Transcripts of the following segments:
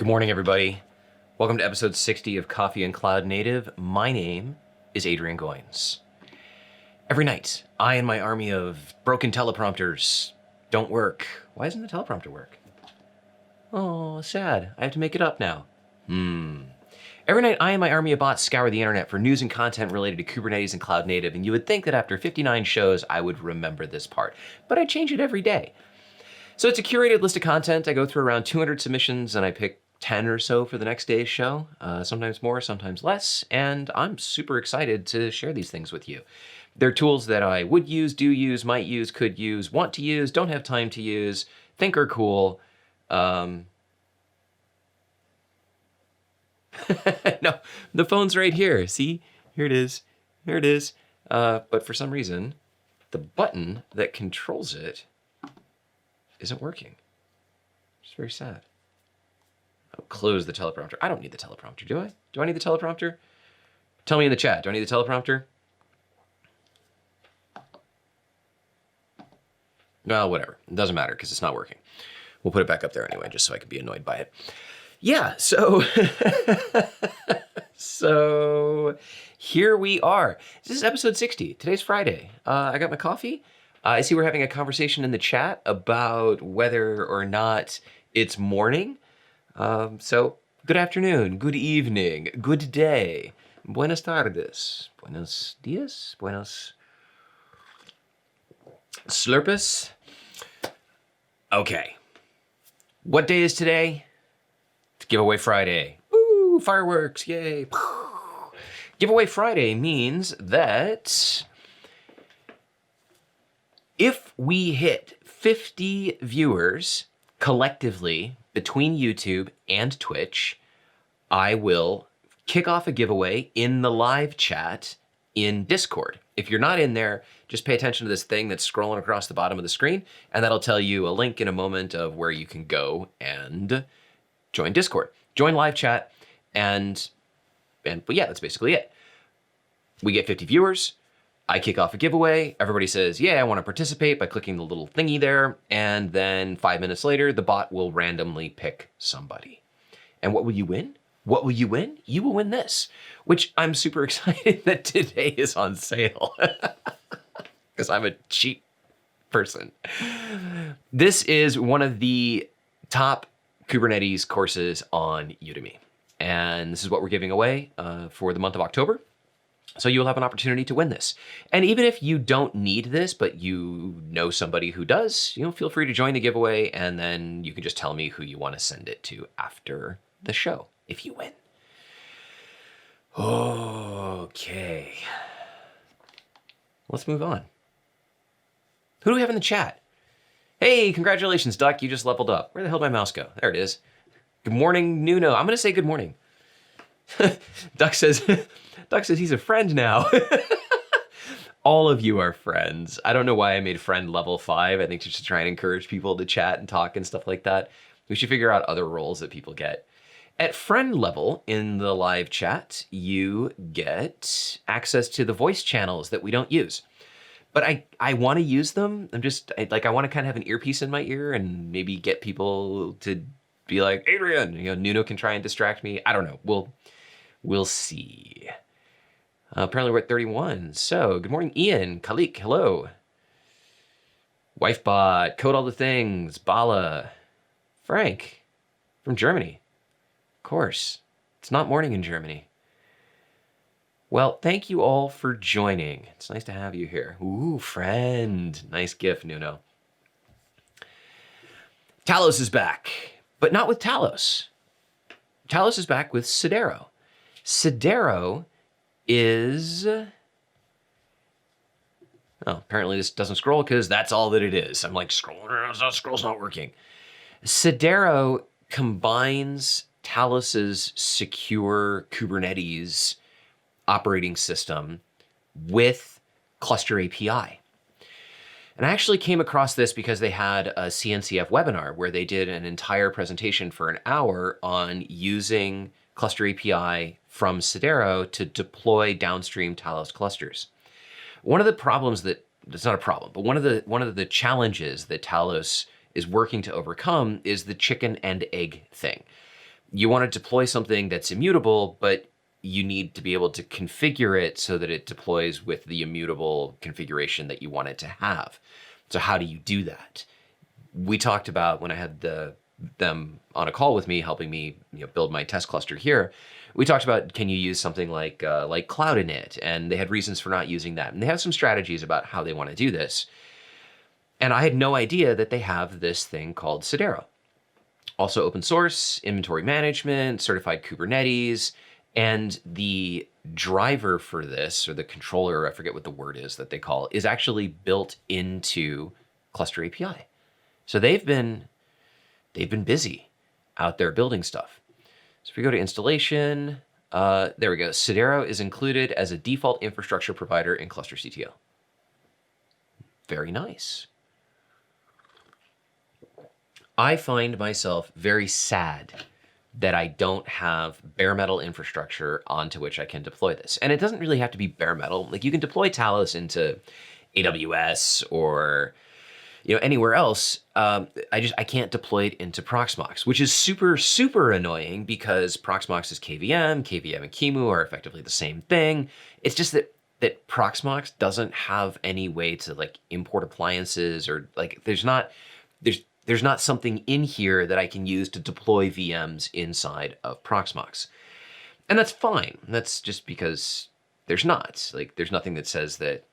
Good morning, everybody. Welcome to episode 60 of Coffee and Cloud Native. My name is Adrian Goins. Every night, I and my army of broken teleprompters don't work. Why doesn't the teleprompter work? Oh, sad. I have to make it up now. Every night, I and my army of bots scour the internet for news and content related to Kubernetes and Cloud Native, and you would think that after 59 shows, I would remember this part, but I change it every day. So it's a curated list of content. I go through around 200 submissions, and I pick 10 or so for the next day's show, sometimes more, sometimes less, and I'm super excited to share these things with you. They're tools that I would use, do use, might use, could use, want to use, don't have time to use, think are cool. No, the phone's right here. See, here it is. Here it is. But for some reason, the button that controls it isn't working. It's very sad. I'll close the teleprompter. I don't need the teleprompter, do I? Do I need the teleprompter? Tell me in the chat, do I need the teleprompter? Well, whatever. It doesn't matter because it's not working. We'll put it back up there anyway, just so I can be annoyed by it. Yeah, so so here we are. This is episode 60. Today's Friday. I got my coffee. I see we're having a conversation in the chat about whether or not it's morning. So good afternoon, good evening, good day. Buenas tardes. Buenos dias. Buenos slurpus. Okay. What day is today? It's Giveaway Friday. Woo, fireworks, yay. Giveaway Friday means that if we hit 50 viewers collectively between YouTube and Twitch, I will kick off a giveaway in the live chat in Discord. If you're not in there, just pay attention to this thing that's scrolling across the bottom of the screen, and that'll tell you a link in a moment of where you can go and join Discord. Join live chat, but yeah, that's basically it. We get 50 viewers. I kick off a giveaway. Everybody says, yeah, I want to participate by clicking the little thingy there. And then 5 minutes later, the bot will randomly pick somebody. And what will you win? What will you win? You will win this, which I'm super excited that today is on sale because I'm a cheap person. This is one of the top Kubernetes courses on Udemy. And this is what we're giving away for the month of October. So you'll have an opportunity to win this. And even if you don't need this, but you know somebody who does, feel free to join the giveaway, and then you can just tell me who you want to send it to after the show if you win. Okay. Let's move on. Who do we have in the chat? Hey, congratulations, Duck. You just leveled up. Where the hell did my mouse go? There it is. Good morning, Nuno. I'm going to say good morning. Duck says he's a friend now. All of you are friends. I don't know why I made friend level 5. I think just to try and encourage people to chat and talk and stuff like that. We should figure out other roles that people get. At friend level in the live chat, you get access to the voice channels that we don't use. But I want to use them. I want to kind of have an earpiece in my ear and maybe get people to be like, Adrian, Nuno can try and distract me. I don't know. We'll see. Apparently we're at 31. So good morning, Ian, Khalik, hello. Wifebot, Code All the Things, Bala, Frank from Germany. Of course, it's not morning in Germany. Well, thank you all for joining. It's nice to have you here. Ooh, friend. Nice gif, Nuno. Talos is back, but not with Talos. Talos is back with Sidero. Sidero is... Oh, apparently this doesn't scroll because that's all that it is. I'm like, scroll's not working. Sidero combines Talos's secure Kubernetes operating system with ClusterAPI. And I actually came across this because they had a CNCF webinar where they did an entire presentation for an hour on using ClusterAPI from Sidero to deploy downstream Talos clusters. One of the problems it's not a problem, but one of the challenges that Talos is working to overcome is the chicken and egg thing. you want to deploy something that's immutable, but you need to be able to configure it so that it deploys with the immutable configuration that you want it to have. So how do you do that? We talked about when I had them on a call with me, helping me build my test cluster here. We talked about, can you use something like Cloud Init? And they had reasons for not using that. And they have some strategies about how they want to do this. And I had no idea that they have this thing called Sidero. Also open source, inventory management, certified Kubernetes, and the driver for this, or the controller, I forget what the word is that they call it, is actually built into ClusterAPI. So they've been busy out there building stuff. So if we go to installation, there we go. Sidero is included as a default infrastructure provider in ClusterCTL. Very nice. I find myself very sad that I don't have bare metal infrastructure onto which I can deploy this. And it doesn't really have to be bare metal. Like, you can deploy Talos into AWS or anywhere else. I can't deploy it into Proxmox, which is super, super annoying because Proxmox is KVM and QEMU are effectively the same thing. It's just that Proxmox doesn't have any way to like import appliances, or like there's not something in here that I can use to deploy VMs inside of Proxmox. And that's fine. That's just because there's not. Like, there's nothing that says that.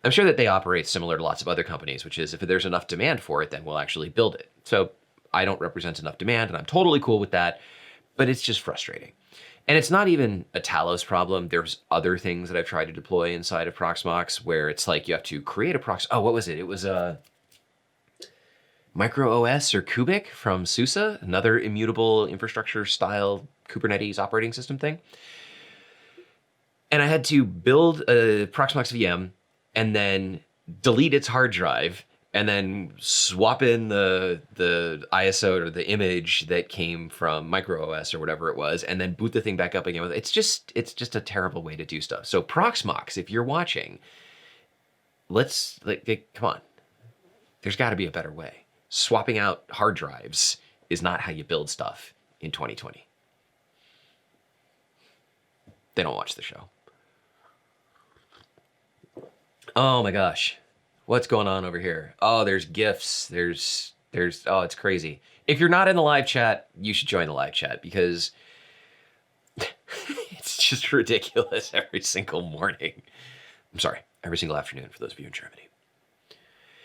I'm sure that they operate similar to lots of other companies, which is if there's enough demand for it, then we'll actually build it. So I don't represent enough demand, and I'm totally cool with that, but it's just frustrating. And it's not even a Talos problem. There's other things that I've tried to deploy inside of Proxmox where it's like you have to create a prox. Oh, what was it? It was a Micro OS or Kubik from SUSE, another immutable infrastructure style Kubernetes operating system thing. And I had to build a Proxmox VM and then delete its hard drive and then swap in the ISO or the image that came from Micro OS or whatever it was, and then boot the thing back up again. It's just a terrible way to do stuff. So Proxmox, if you're watching, come on. There's got to be a better way. Swapping out hard drives is not how you build stuff in 2020. They don't watch the show. Oh my gosh. What's going on over here? Oh, there's GIFs. There's, oh, it's crazy. If you're not in the live chat, you should join the live chat because it's just ridiculous every single morning. I'm sorry, every single afternoon for those of you in Germany.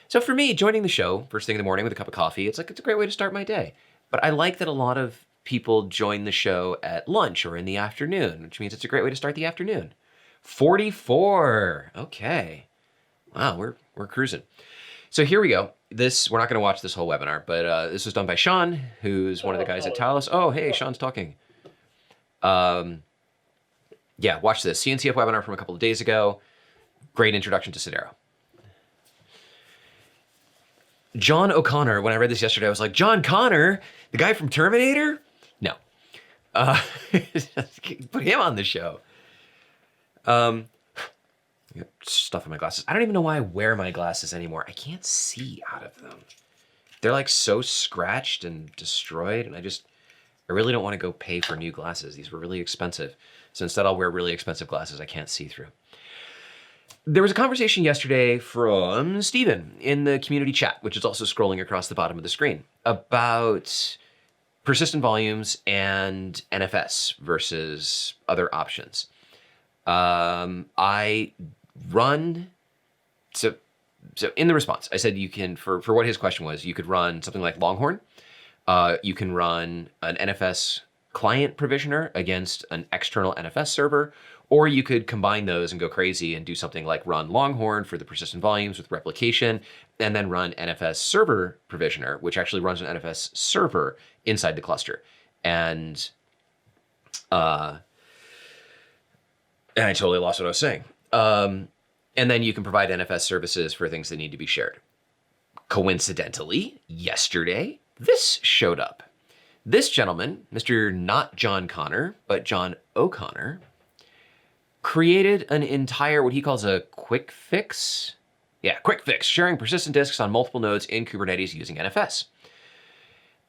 So for me, joining the show first thing in the morning with a cup of coffee, it's a great way to start my day. But I like that a lot of people join the show at lunch or in the afternoon, which means it's a great way to start the afternoon. 44. Okay. Wow, we're cruising. So here we go. We're not going to watch this whole webinar, but this was done by Sean, who's one of the guys at Talos. Oh, hey, Sean's talking. Yeah, watch this. CNCF webinar from a couple of days ago. Great introduction to Sidero. John O'Connor, when I read this yesterday, I was like, John Connor, the guy from Terminator? No. Put him on the show. Stuff in my glasses. I don't even know why I wear my glasses anymore. I can't see out of them. They're like so scratched and destroyed, and I really don't want to go pay for new glasses. These were really expensive. So instead I'll wear really expensive glasses I can't see through. There was a conversation yesterday from Steven in the community chat, which is also scrolling across the bottom of the screen, about persistent volumes and NFS versus other options. I run, so in the response, I said you can, for what his question was, you could run something like Longhorn. You can run an NFS client provisioner against an external NFS server, or you could combine those and go crazy and do something like run Longhorn for the persistent volumes with replication, and then run NFS server provisioner, which actually runs an NFS server inside the cluster. And I totally lost what I was saying. And then you can provide NFS services for things that need to be shared. Coincidentally, yesterday, this showed up. This gentleman, Mr. not John Connor, but John O'Connor, created an entire, what he calls a quick fix. Yeah, quick fix, sharing persistent disks on multiple nodes in Kubernetes using NFS.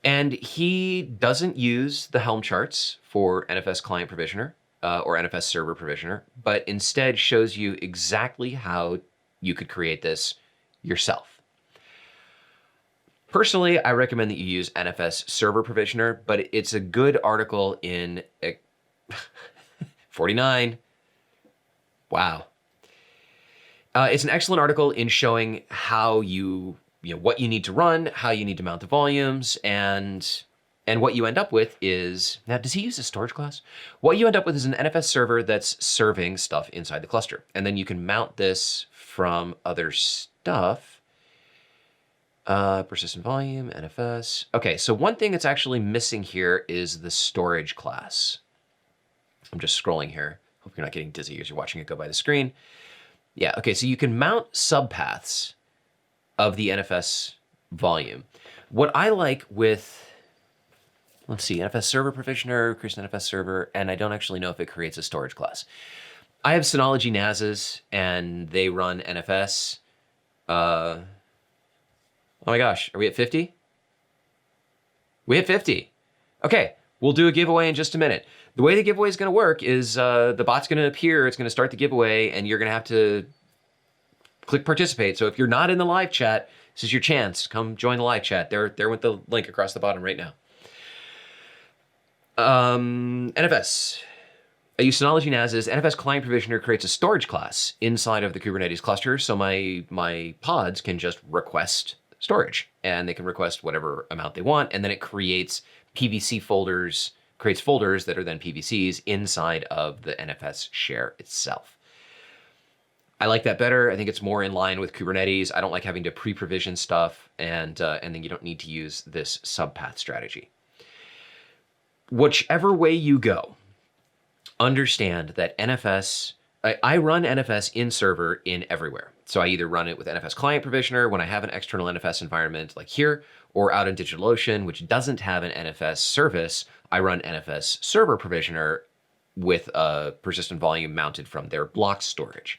And he doesn't use the Helm charts for NFS client provisioner or NFS server provisioner, but instead shows you exactly how you could create this yourself. Personally, I recommend that you use NFS server provisioner, but it's a good article in 49. Wow. It's an excellent article in showing how what you need to run, how you need to mount the volumes, and what you end up with is, now does he use a storage class? What you end up with is an NFS server that's serving stuff inside the cluster. And then you can mount this from other stuff. Persistent volume, NFS. Okay, so one thing that's actually missing here is the storage class. I'm just scrolling here. Hope you're not getting dizzy as you're watching it go by the screen. Yeah, okay, so you can mount subpaths of the NFS volume. What I like with, let's see, NFS server provisioner, creates an NFS server, and I don't actually know if it creates a storage class. I have Synology NASs, and they run NFS. Oh my gosh, are we at 50? We hit 50. Okay, we'll do a giveaway in just a minute. The way the giveaway is going to work is the bot's going to appear, it's going to start the giveaway, and you're going to have to click participate. So if you're not in the live chat, this is your chance. Come join the live chat. There with the link across the bottom right now. NFS. I use Synology NASs. NFS client provisioner creates a storage class inside of the Kubernetes cluster, so my pods can just request storage, and they can request whatever amount they want, and then it creates PVC folders, creates folders that are then PVCs inside of the NFS share itself. I like that better. I think it's more in line with Kubernetes. I don't like having to pre-provision stuff, and then you don't need to use this subpath strategy. Whichever way you go, understand that NFS, I run NFS in server in everywhere. So I either run it with NFS client provisioner when I have an external NFS environment like here, or out in DigitalOcean, which doesn't have an NFS service. I run NFS server provisioner with a persistent volume mounted from their block storage.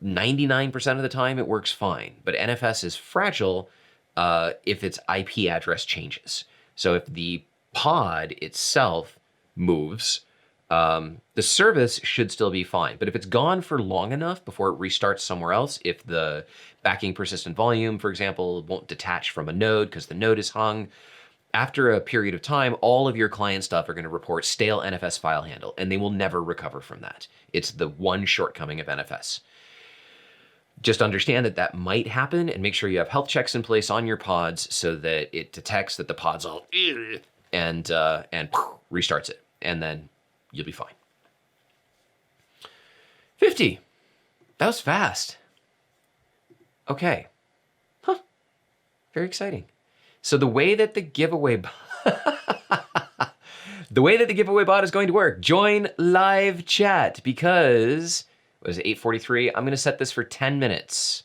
99% of the time it works fine, but NFS is fragile if its IP address changes. So if the pod itself moves, the service should still be fine. But if it's gone for long enough before it restarts somewhere else, if the backing persistent volume, for example, won't detach from a node because the node is hung, after a period of time, all of your client stuff are going to report stale NFS file handle, and they will never recover from that. It's the one shortcoming of NFS. Just understand that that might happen, and make sure you have health checks in place on your pods so that it detects that the pod's all and restarts it, and then you'll be fine. 50. That was fast. Okay. Huh. Very exciting. So the way that the giveaway bot is going to work, join live chat, because what is it, 8:43? I'm going to set this for 10 minutes.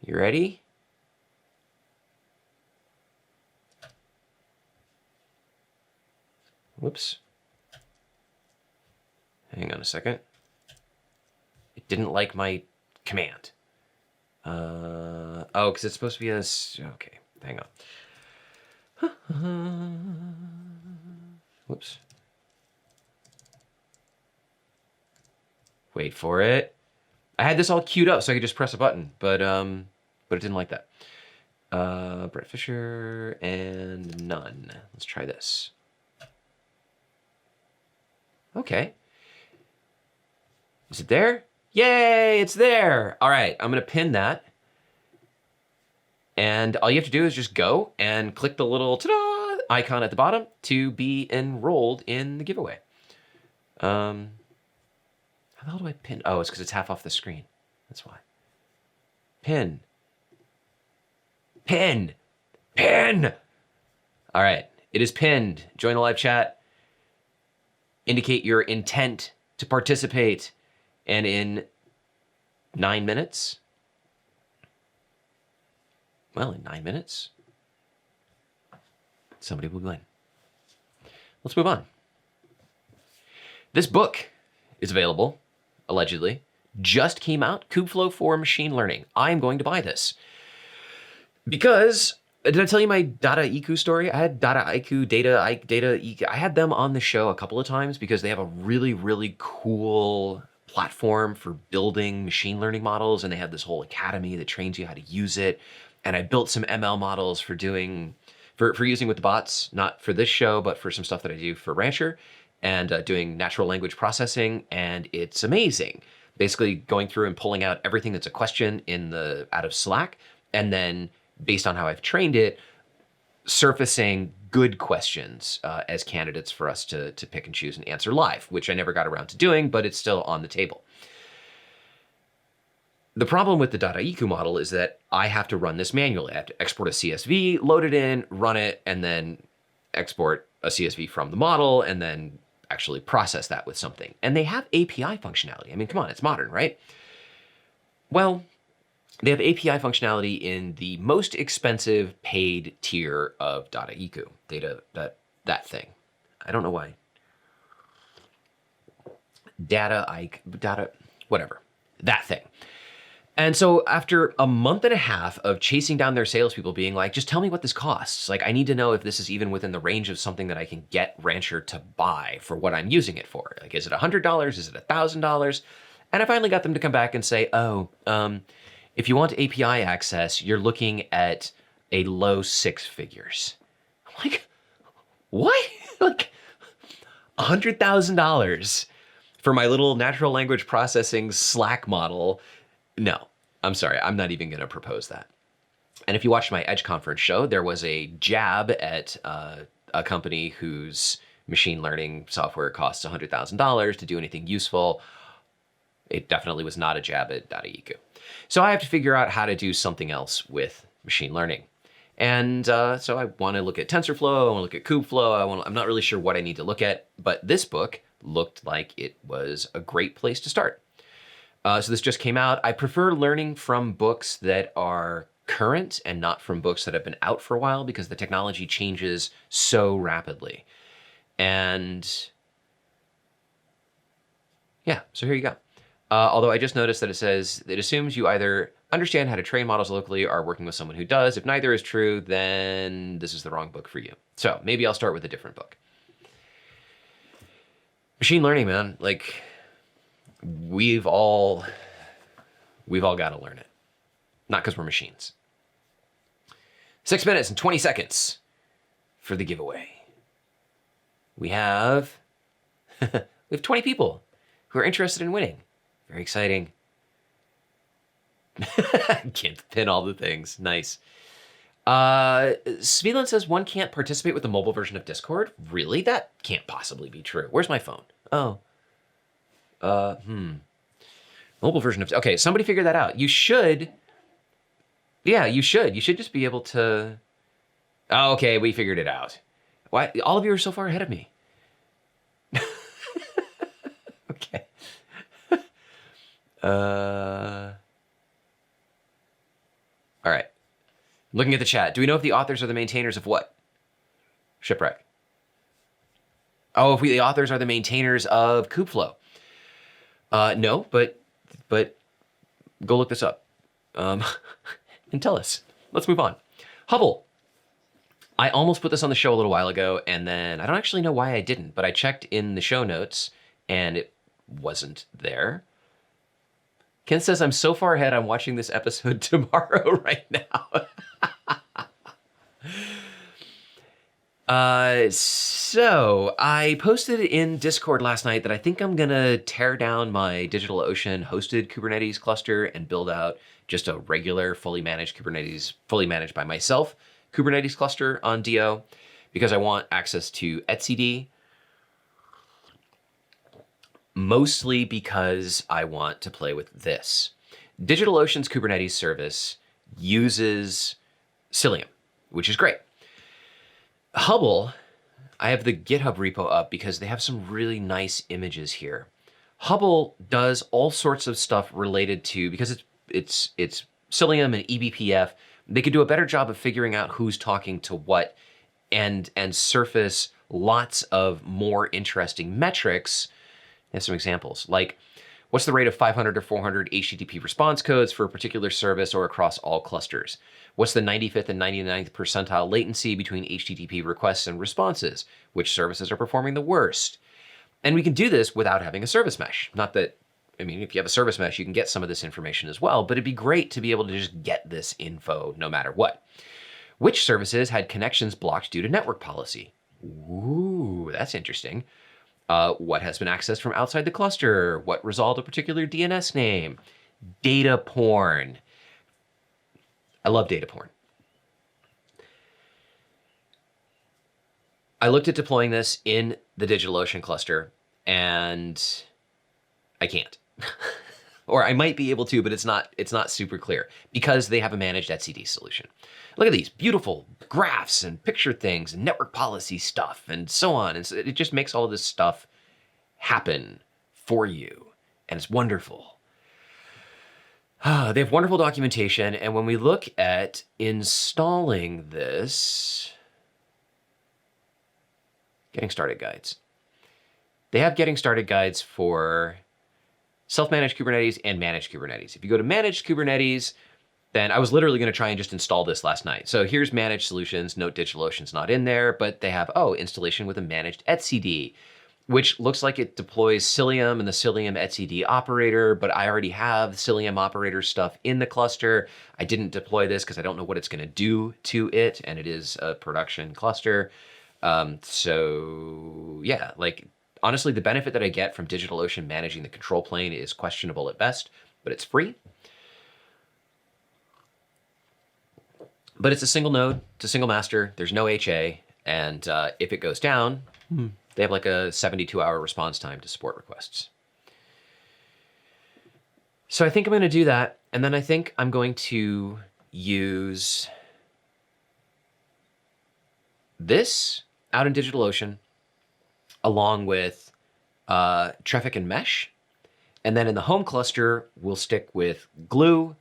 You ready? Whoops. Hang on a second. It didn't like my command. Oh, because it's supposed to be a... Okay, hang on. Whoops. Wait for it. I had this all queued up so I could just press a button, but it didn't like that. Brett Fisher and none. Let's try this. Okay. Is it there? Yay, it's there. All right, I'm gonna pin that. And all you have to do is just go and click the little ta-da icon at the bottom to be enrolled in the giveaway. How the hell do I pin? Oh, it's because it's half off the screen. That's why. Pin. Pin. Pin. All right, it is pinned. Join the live chat. Indicate your intent to participate. And in 9 minutes, well, in 9 minutes, somebody will win. Let's move on. This book is available, allegedly, just came out, Kubeflow for machine learning. I'm going to buy this. Because, did I tell you my Data IQ story? I had Data IQ, Data IQ. I had them on the show a couple of times because they have a really, really cool platform for building machine learning models, and they have this whole academy that trains you how to use it. And I built some ML models for using with the bots, not for this show, but for some stuff that I do for Rancher, and doing natural language processing, and it's amazing. Basically going through and pulling out everything that's a question out of Slack, and then based on how I've trained it, surfacing good questions as candidates for us to pick and choose and answer live, which I never got around to doing, but it's still on the table. The problem with the Data IQ model is that I have to run this manually. I have to export a CSV, load it in, run it, and then export a CSV from the model, and then actually process that with something. And they have API functionality. I mean, come on, it's modern, right? Well, they have API functionality in the most expensive paid tier of Data IQ. That thing. I don't know why. Whatever. That thing. And so after a month and a half of chasing down their salespeople being like, just tell me what this costs. Like, I need to know if this is even within the range of something that I can get Rancher to buy for what I'm using it for. Like, is it $100? Is it $1,000? And I finally got them to come back and say, if you want API access, you're looking at a low six figures. I'm like, what? Like $100,000 for my little natural language processing Slack model? No, I'm sorry. I'm not even going to propose that. And if you watched my Edge conference show, there was a jab at a company whose machine learning software costs $100,000 to do anything useful. It definitely was not a jab at Data IQ. So I have to figure out how to do something else with machine learning. And so I want to look at TensorFlow, I want to look at Kubeflow, I'm not really sure what I need to look at, but this book looked like it was a great place to start. So this just came out. I prefer learning from books that are current and not from books that have been out for a while because the technology changes so rapidly. And yeah, so here you go. Although I just noticed that it says it assumes you either understand how to train models locally or are working with someone who does. If neither is true, then this is the wrong book for you. So maybe I'll start with a different book. Machine learning, man, like we've all got to learn it. Not because we're machines. 6 minutes and 20 seconds for the giveaway. We have 20 people who are interested in winning. Very exciting. Can't pin all the things. Nice. Svelin says one can't participate with the mobile version of Discord. Really? That can't possibly be true. Where's my phone? Oh. Mobile version of... Okay, somebody figure that out. You should... Yeah, you should. You should just be able to... Oh, okay, we figured it out. Why? All of you are so far ahead of me. Okay. All right. Looking at the chat. Do we know if the authors are the maintainers of what? Shipwreck. Oh, if the authors are the maintainers of Kubeflow. No, but go look this up. And tell us. Let's move on. Hubble. I almost put this on the show a little while ago, and then I don't actually know why I didn't, but I checked in the show notes, and it wasn't there. Ken says, I'm so far ahead, I'm watching this episode tomorrow right now. So I posted in Discord last night that I think I'm going to tear down my DigitalOcean hosted Kubernetes cluster and build out just a regular fully managed Kubernetes, fully managed by myself, Kubernetes cluster on DO because I want access to etcd. Mostly because I want to play with this. DigitalOcean's Kubernetes service uses Cilium, which is great. Hubble, I have the GitHub repo up because they have some really nice images here. Hubble does all sorts of stuff related to, because it's Cilium and eBPF, they could do a better job of figuring out who's talking to what and surface lots of more interesting metrics. And some examples, like What's the rate of 500 or 400 HTTP response codes for a particular service or across all clusters? What's the 95th and 99th percentile latency between HTTP requests and responses? Which services are performing the worst? And we can do this without having a service mesh. Not that, I mean, if you have a service mesh, you can get some of this information as well, but it'd be great to be able to just get this info no matter what. Which services had connections blocked due to network policy? Ooh, that's interesting. What has been accessed from outside the cluster? What resolved a particular DNS name? Data porn. I love data porn. I looked at deploying this in the DigitalOcean cluster, and I can't. Or I might be able to, but it's not super clear because they have a managed etcd solution. Look at these beautiful graphs and picture things and network policy stuff and so on. And so it just makes all of this stuff happen for you. And it's wonderful. They have wonderful documentation. And when we look at installing this, getting started guides. They have getting started guides for self-managed Kubernetes and managed Kubernetes. If you go to managed Kubernetes, then I was literally going to try and just install this last night. So here's managed solutions. Note DigitalOcean's not in there, but they have, installation with a managed etcd, which looks like it deploys Cilium and the Cilium etcd operator, but I already have Cilium operator stuff in the cluster. I didn't deploy this because I don't know what it's going to do to it, and it is a production cluster. So yeah, like honestly, the benefit that I get from DigitalOcean managing the control plane is questionable at best, but it's free. But it's a single node, it's a single master, there's no HA, and if it goes down, they have like a 72-hour response time to support requests. So I think I'm going to do that, and then I think I'm going to use this out in DigitalOcean along with Traffic and Mesh, and then in the home cluster, we'll stick with Glue,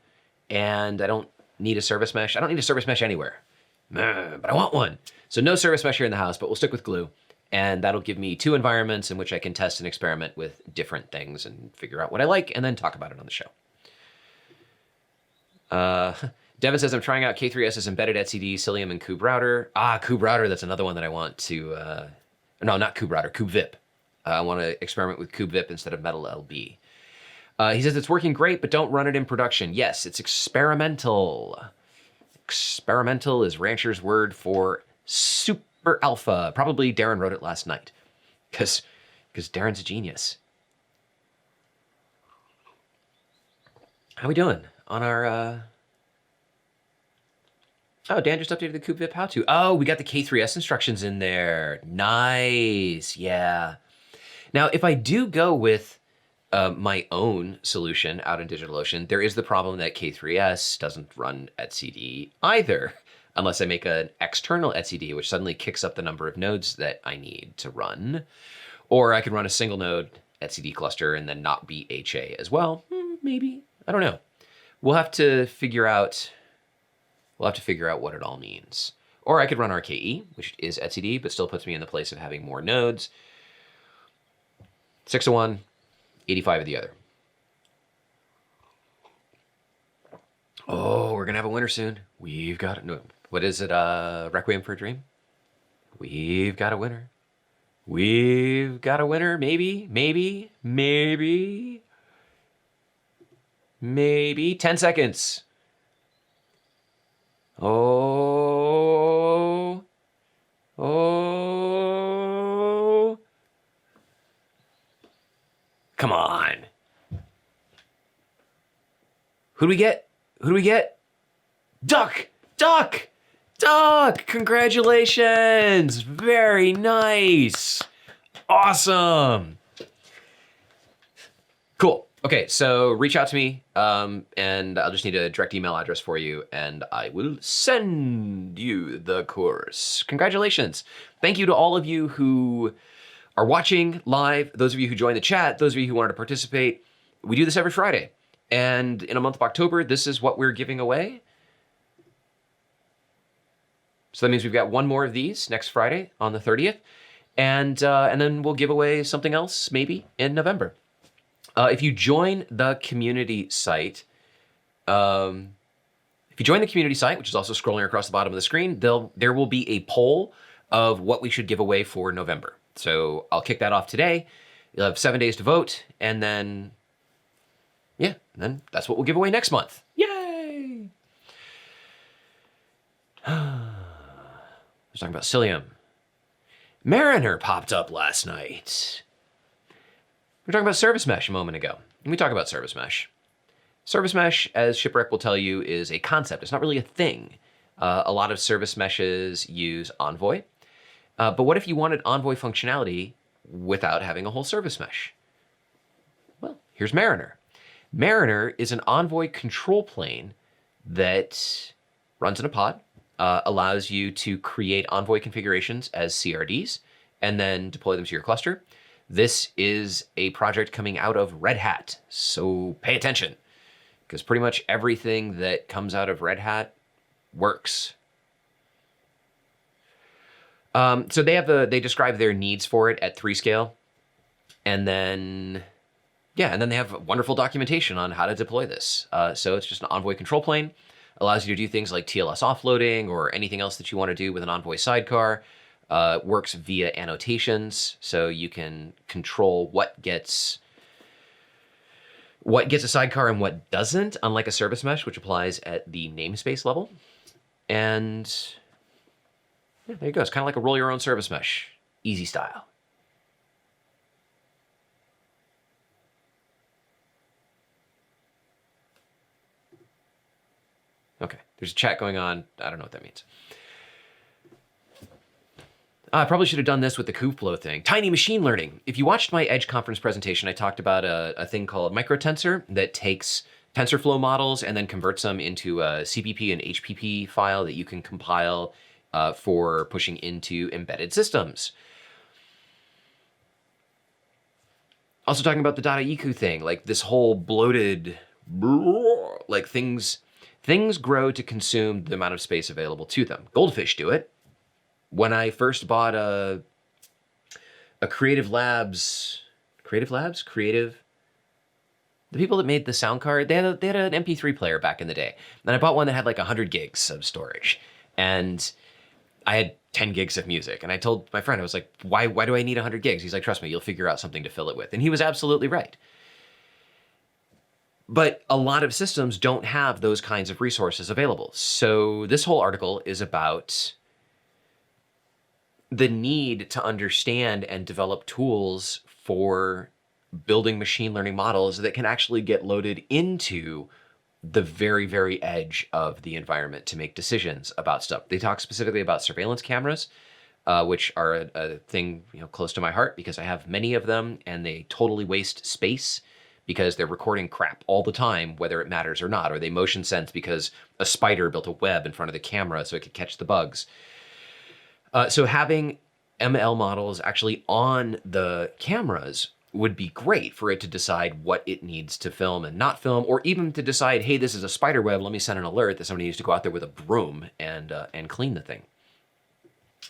and I don't need a service mesh. I don't need a service mesh anywhere, but I want one. So no service mesh here in the house, but we'll stick with Glue. And that'll give me 2 environments in which I can test and experiment with different things and figure out what I like and then talk about it on the show. Devin says, I'm trying out K3S's embedded etcd, Cilium, and kuberouter. Kuberouter, that's another one that I want to, no, not kuberouter, kubevip. I want to experiment with kubevip instead of metal LB. He says it's working great, but don't run it in production. Yes, it's experimental. Experimental is Rancher's word for super alpha. Probably Darren wrote it last night because Darren's a genius. How we doing on our... Oh, Dan just updated the kubevip how-to. Oh, we got the K3S instructions in there. Nice, yeah. Now, if I do go with my own solution out in DigitalOcean, there is the problem that K3S doesn't run etcd either, unless I make an external etcd, which suddenly kicks up the number of nodes that I need to run. Or I could run a single node etcd cluster and then not be HA as well. Maybe, I don't know. We'll have to figure out what it all means. Or I could run RKE, which is etcd, but still puts me in the place of having more nodes. 6 of one, 85 of the other. Oh, we're gonna have a winner soon. We've got no. What is it? Requiem for a Dream. We've got a winner. We've got a winner. Maybe. 10 seconds. Oh. Come on. Who do we get? Duck! Congratulations! Very nice. Awesome. Cool. Okay, so reach out to me, and I'll just need a direct email address for you, and I will send you the course. Congratulations. Thank you to all of you who are watching live, those of you who joined the chat, those of you who wanted to participate. We do this every Friday. And in a month of October, this is what we're giving away. So that means we've got one more of these next Friday on the 30th. And then we'll give away something else maybe in November. If you join the community site, which is also scrolling across the bottom of the screen, there will be a poll of what we should give away for November. So I'll kick that off today. You'll have 7 days to vote, and then, yeah, then that's what we'll give away next month. Yay! I was talking about Cilium. Mariner popped up last night. We were talking about service mesh a moment ago. Let me talk about service mesh. Service mesh, as Shipwreck will tell you, is a concept. It's not really a thing. A lot of service meshes use Envoy. But what if you wanted Envoy functionality without having a whole service mesh? Well, here's Mariner. Mariner is an Envoy control plane that runs in a pod, allows you to create Envoy configurations as CRDs, and then deploy them to your cluster. This is a project coming out of Red Hat, so pay attention, because pretty much everything that comes out of Red Hat works. So they describe their needs for it at 3 scale, and then they have wonderful documentation on how to deploy this. So it's just an Envoy control plane, allows you to do things like TLS offloading or anything else that you want to do with an Envoy sidecar. Works via annotations, so you can control what gets a sidecar and what doesn't, unlike a service mesh, which applies at the namespace level. And yeah, there you go. It's kind of like a roll your own service mesh, easy style. Okay, there's a chat going on. I don't know what that means. I probably should have done this with the Kubeflow thing. Tiny machine learning. If you watched my Edge conference presentation, I talked about a thing called microtensor that takes TensorFlow models and then converts them into a CPP and HPP file that you can compile for pushing into embedded systems. Also talking about the .eq thing, like this whole bloated, like things grow to consume the amount of space available to them. Goldfish do it. When I first bought a Creative Labs, the people that made the sound card, they had an MP3 player back in the day. And I bought one that had like 100 gigs of storage. And I had 10 gigs of music. And I told my friend, I was like, why do I need 100 gigs? He's like, trust me, you'll figure out something to fill it with. And he was absolutely right. But a lot of systems don't have those kinds of resources available. So this whole article is about the need to understand and develop tools for building machine learning models that can actually get loaded into the very, very edge of the environment to make decisions about stuff. They talk specifically about surveillance cameras, which are a thing close to my heart because I have many of them and they totally waste space because they're recording crap all the time, whether it matters or not, or they motion sense because a spider built a web in front of the camera so it could catch the bugs. So having ML models actually on the cameras would be great for it to decide what it needs to film and not film, or even to decide, hey, this is a spider web, let me send an alert that somebody needs to go out there with a broom and clean the thing.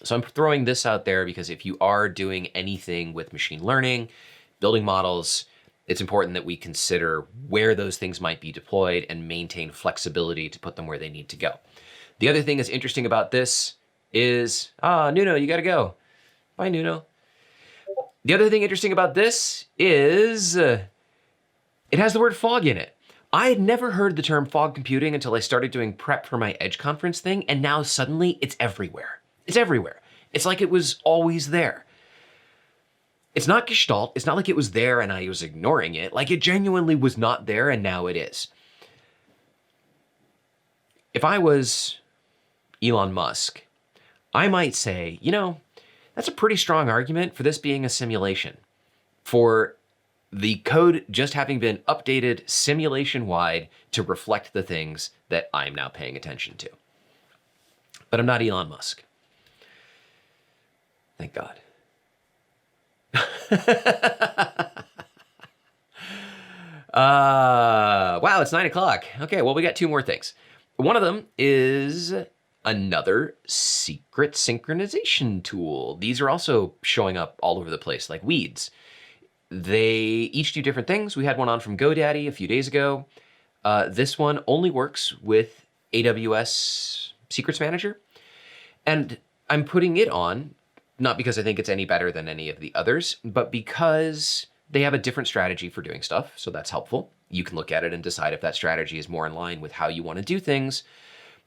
So I'm throwing this out there because if you are doing anything with machine learning, building models, it's important that we consider where those things might be deployed and maintain flexibility to put them where they need to go. The other thing that's interesting about this is, Nuno, you gotta go. Bye, Nuno. The other thing interesting about this is it has the word fog in it. I had never heard the term fog computing until I started doing prep for my Edge conference thing, and now suddenly it's everywhere. It's everywhere. It's like it was always there. It's not Gestalt. It's not like it was there and I was ignoring it. Like it genuinely was not there and now it is. If I was Elon Musk, I might say, that's a pretty strong argument for this being a simulation, for the code just having been updated simulation-wide to reflect the things that I'm now paying attention to. But I'm not Elon Musk. Thank God. Wow, it's 9 o'clock. Okay, well, we got 2 more things. One of them is another secret synchronization tool. These are also showing up all over the place like weeds. They each do different things. We had one on from GoDaddy a few days ago. This one only works with AWS Secrets Manager. And I'm putting it on, not because I think it's any better than any of the others, but because they have a different strategy for doing stuff. So that's helpful. You can look at it and decide if that strategy is more in line with how you want to do things.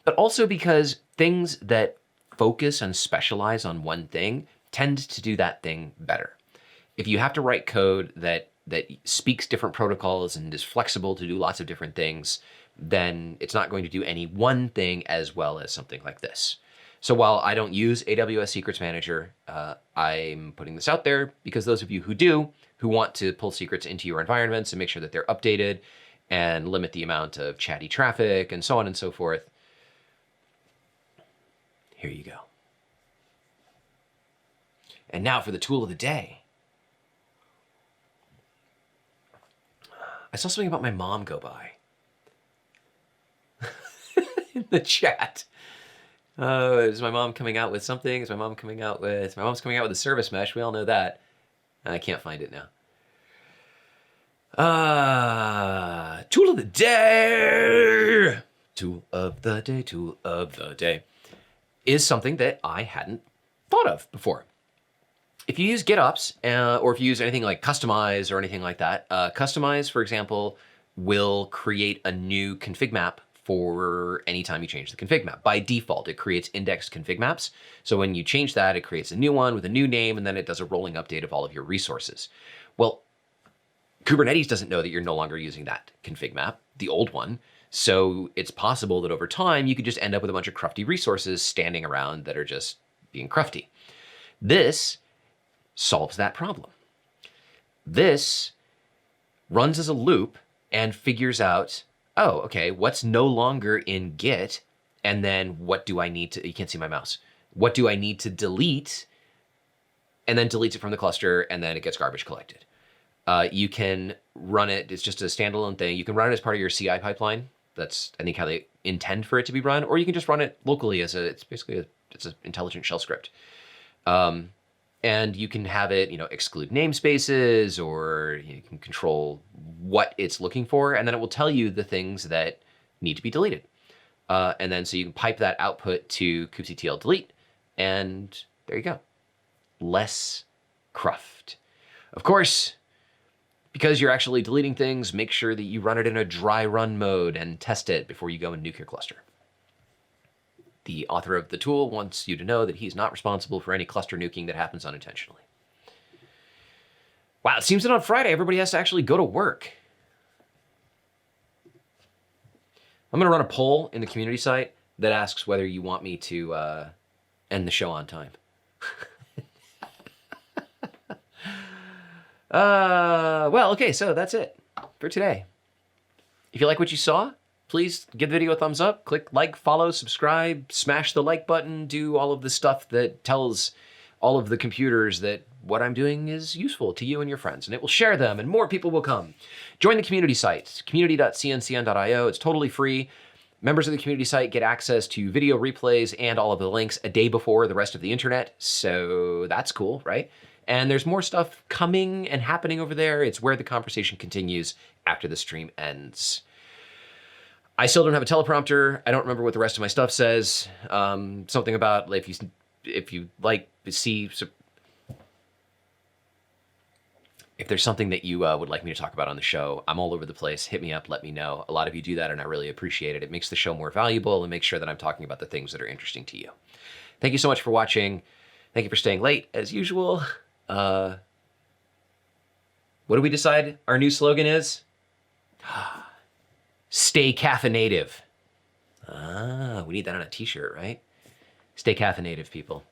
But also because things that focus and specialize on one thing tend to do that thing better. If you have to write code that speaks different protocols and is flexible to do lots of different things, then it's not going to do any one thing as well as something like this. So while I don't use AWS Secrets Manager, I'm putting this out there because those of you who do, who want to pull secrets into your environments and make sure that they're updated and limit the amount of chatty traffic and so on and so forth, here you go. And now for the tool of the day. I saw something about my mom go by in the chat. Is my mom coming out with something? My mom's coming out with a service mesh. We all know that. I can't find it now. Tool of the day. Tool of the day. Tool of the day is something that I hadn't thought of before. If you use GitOps, or if you use anything like Customize or anything like that, Customize, for example, will create a new config map for any time you change the config map. By default, it creates indexed config maps. So when you change that, it creates a new one with a new name, and then it does a rolling update of all of your resources. Well, Kubernetes doesn't know that you're no longer using that config map, the old one. So it's possible that over time, you could just end up with a bunch of crufty resources standing around that are just being crufty. This solves that problem. This runs as a loop and figures out, oh, okay, what's no longer in Git, and then what do I need to, you can't see my mouse, what do I need to delete, and then deletes it from the cluster, and then it gets garbage collected. You can run it, it's just a standalone thing. You can run it as part of your CI pipeline. That's, I think, how they intend for it to be run, or you can just run it locally as it's basically it's an intelligent shell script. And you can have it, exclude namespaces, or you can control what it's looking for, and then it will tell you the things that need to be deleted. And then so you can pipe that output to kubectl delete, and there you go. Less cruft. Of course, because you're actually deleting things, make sure that you run it in a dry run mode and test it before you go and nuke your cluster. The author of the tool wants you to know that he's not responsible for any cluster nuking that happens unintentionally. Wow, it seems that on Friday, everybody has to actually go to work. I'm gonna run a poll in the community site that asks whether you want me to end the show on time. Well, okay, so that's it for today. If you like what you saw, please give the video a thumbs up, click like, follow, subscribe, smash the like button, do all of the stuff that tells all of the computers that what I'm doing is useful to you and your friends, and it will share them and more people will come. Join the community site, community.cncn.io. It's totally free. Members of the community site get access to video replays and all of the links a day before the rest of the internet, so that's cool, right? And there's more stuff coming and happening over there. It's where the conversation continues after the stream ends. I still don't have a teleprompter. I don't remember what the rest of my stuff says. Something about if you like to see, if there's something that you would like me to talk about on the show, I'm all over the place. Hit me up, let me know. A lot of you do that, and I really appreciate it. It makes the show more valuable and makes sure that I'm talking about the things that are interesting to you. Thank you so much for watching. Thank you for staying late, as usual. What do we decide our new slogan is? Stay caffeinative. We need that on a t-shirt, right? Stay caffeinative, people.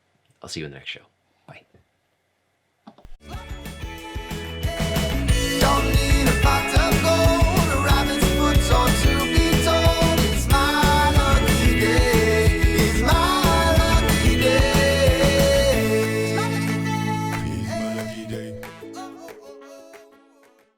I'll see you in the next show.